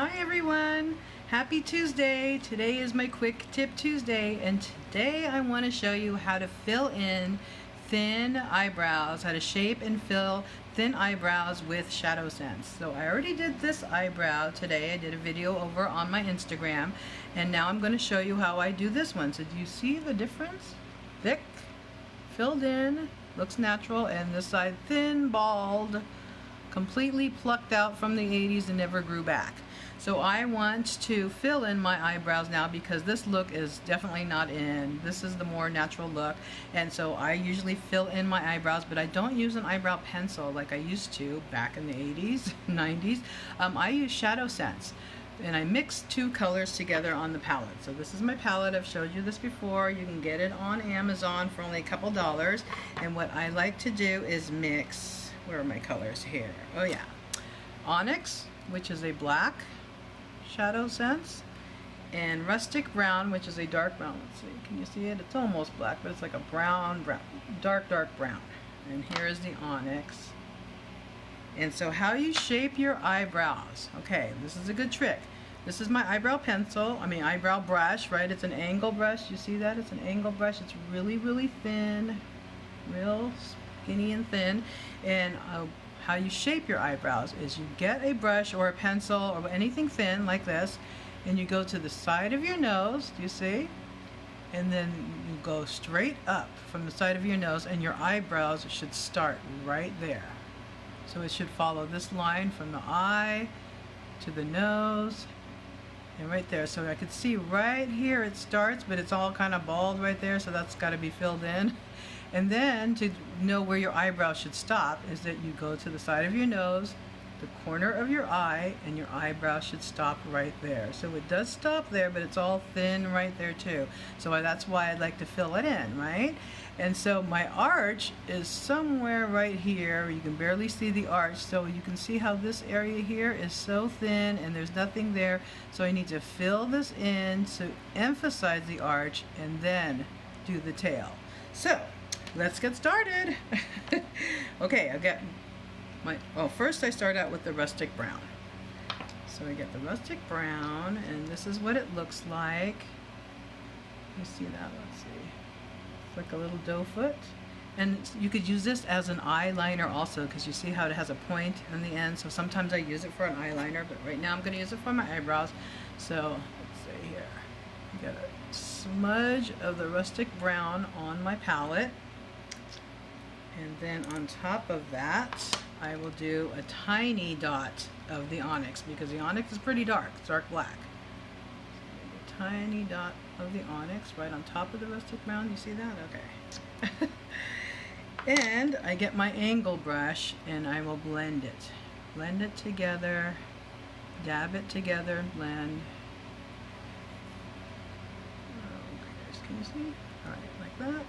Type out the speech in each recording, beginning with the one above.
Hi everyone, happy Tuesday. Today is my quick tip Tuesday, and today I want to show you how to fill in thin eyebrows, how to shape and fill thin eyebrows with ShadowSense. So I already did this eyebrow today. I did a video over on my Instagram, and now I'm going to show you how I do this one. So do you see the difference? Thick, filled in, looks natural, and this side thin, bald, completely plucked out from the 80s and never grew back. So I want to fill in my eyebrows now because this look is definitely not in. This is the more natural look, and so I usually fill in my eyebrows, but I don't use an eyebrow pencil like I used to back in the 80s, 90s. I use ShadowSense, and I mix two colors together on the palette. So this is my palette. I've showed you this before. You can get it on Amazon for only a couple dollars, and what I like to do is mix, where are my colors here? Oh yeah, Onyx, which is a black ShadowSense, and Rustic Brown, which is a dark brown. Let's see, can you see it? It's almost black, but it's like a brown, dark brown. And here is the Onyx. And so how you shape your eyebrows. Okay, this is a good trick. This is my eyebrow pencil, eyebrow brush, right? It's an angle brush. You see that? It's an angle brush. It's really, really thin, real skinny and thin. And how you shape your eyebrows is you get a brush or a pencil or anything thin like this, and you go to the side of your nose, do you see? And then you go straight up from the side of your nose, and your eyebrows should start right there. So it should follow this line from the eye to the nose and right there. So I could see right here it starts, but it's all kind of bald right there, so that's got to be filled in. And then to know where your eyebrow should stop is that you go to the side of your nose, the corner of your eye, and your eyebrow should stop right there. So it does stop there, but it's all thin right there too. So that's why I like to fill it in, right? And so my arch is somewhere right here. You can barely see the arch, so you can see how this area here is so thin and there's nothing there. So I need to fill this in to emphasize the arch and then do the tail. So let's get started. Okay, I've got first I start out with the rustic brown. So I get the rustic brown, and this is what it looks like. You see that? Let's see. It's like a little doe foot. And you could use this as an eyeliner also, because you see how it has a point on the end. So sometimes I use it for an eyeliner, but right now I'm going to use it for my eyebrows. So let's see here. I got a smudge of the rustic brown on my palette. And then on top of that, I will do a tiny dot of the Onyx, because the Onyx is pretty dark. It's dark black. So a tiny dot of the Onyx right on top of the rustic brown. You see that? Okay. And I get my angle brush and I will blend it. Blend it together, dab it together, blend. Okay, can you see? All right, like that.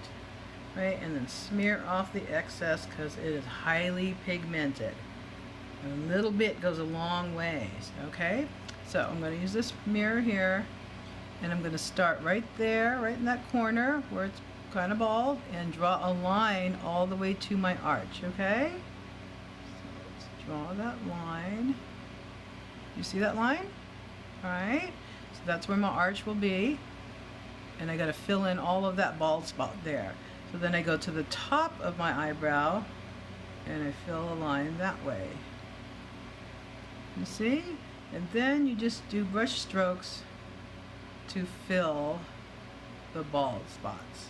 Right, and then smear off the excess because it is highly pigmented. A little bit goes a long ways, okay? So I'm going to use this mirror here, and I'm going to start right there, right in that corner where it's kind of bald, and draw a line all the way to my arch, okay? So let's draw that line. You see that line? All right, so that's where my arch will be, and I got to fill in all of that bald spot there. So then I go to the top of my eyebrow and I fill a line that way. You see? And then you just do brush strokes to fill the bald spots.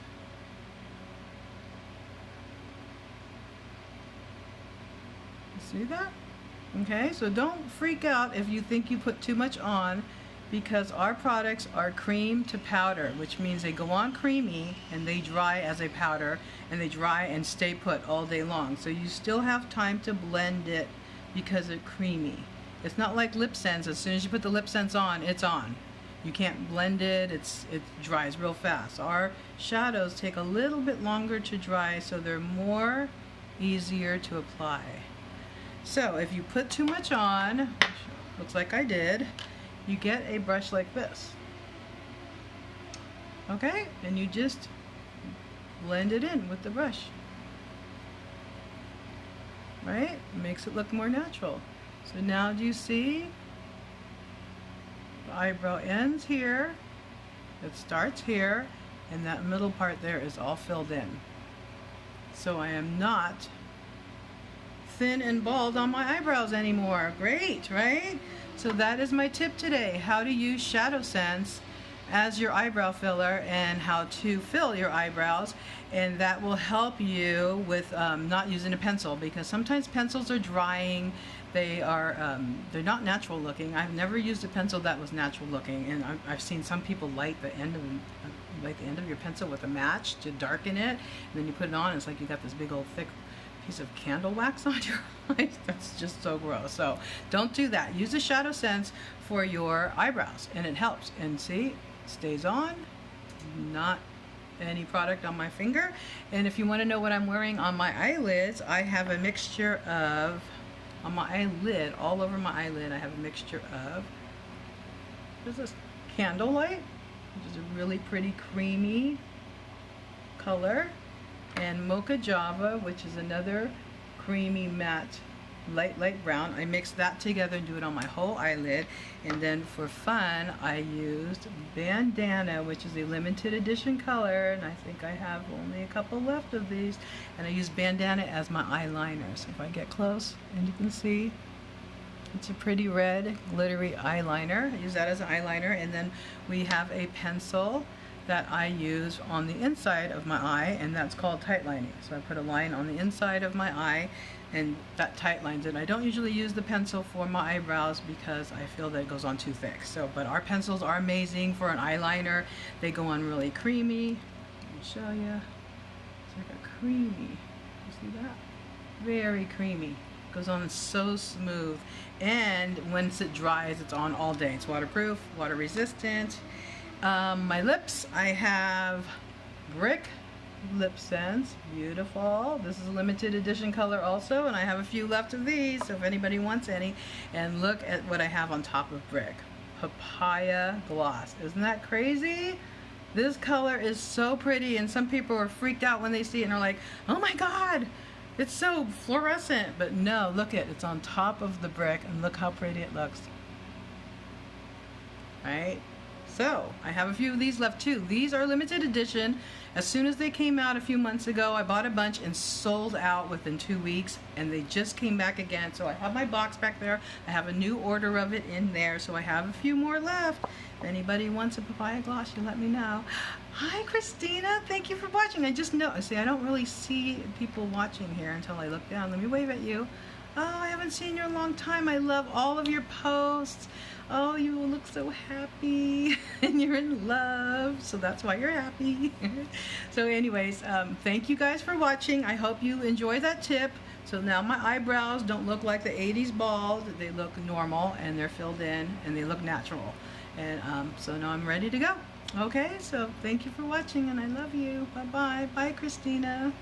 You see that? Okay, so don't freak out if you think you put too much on, because our products are cream to powder, which means they go on creamy and they dry as a powder, and they dry and stay put all day long. So you still have time to blend it because it's creamy. It's not like lip sense. As soon as you put the lip sense on, it's on. You can't blend it. It dries real fast. Our shadows take a little bit longer to dry, so they're more easier to apply. So if you put too much on, which looks like I did, you get a brush like this, okay? And you just blend it in with the brush, right? It makes it look more natural. So now do you see The eyebrow ends here, it starts here, and that middle part there is all filled in. So I am not thin and bald on my eyebrows anymore. Great, right? So that is my tip today, how to use ShadowSense as your eyebrow filler and how to fill your eyebrows, and that will help you with not using a pencil, because sometimes pencils are drying. They're not natural looking. I've never used a pencil that was natural looking, and I've seen some people light the end of your pencil with a match to darken it, and then you put it on, and it's like you got this big old thick piece of candle wax on your eyes. That's just so gross. So don't do that. Use the ShadowSense for your eyebrows, and it helps. And see, stays on, not any product on my finger. And if you want to know what I'm wearing on my eyelids, I have a mixture of, on my eyelid, all over my eyelid, I have a mixture of, what is this, Candlelight, which is a really pretty creamy color, and Mocha Java, which is another creamy matte light brown. I mix that together and do it on my whole eyelid. And then for fun, I used Bandana, which is a limited edition color, and I think I have only a couple left of these, and I use Bandana as my eyeliner. So if I get close, and you can see it's a pretty red glittery eyeliner. I use that as an eyeliner. And then we have a pencil that I use on the inside of my eye, and that's called tight lining. So I put a line on the inside of my eye, and that tight lines it. I don't usually use the pencil for my eyebrows because I feel that it goes on too thick. So, but our pencils are amazing for an eyeliner. They go on really creamy. Let me show you. It's like a creamy. You see that? Very creamy. Goes on so smooth, and once it dries, it's on all day. It's waterproof, water resistant. My lips, I have Brick Lip Sense, beautiful. This is a limited edition color also, and I have a few left of these, so if anybody wants any. And look at what I have on top of Brick, Papaya Gloss. Isn't that crazy? This color is so pretty, and some people are freaked out when they see it and are like, oh my god, it's so fluorescent. But no, look at it, it's on top of the Brick, and look how pretty it looks. Right? So I have a few of these left too. These are limited edition. As soon as they came out a few months ago, I bought a bunch and sold out within 2 weeks, and they just came back again. So I have my box back there. I have a new order of it in there, so I have a few more left. If anybody wants a papaya gloss, you let me know. Hi Christina, thank you for watching. I just know, see, I don't really see people watching here until I look down. Let me wave at you. Oh, I haven't seen you in a long time. I love all of your posts. Oh, you look so happy and you're in love, so that's why you're happy. So anyways, thank you guys for watching. I hope you enjoy that tip. So now my eyebrows don't look like the 80s bald. They look normal, and they're filled in, and they look natural. And so now I'm ready to go. Okay, so thank you for watching, and I love you. Bye-bye. Bye, Christina.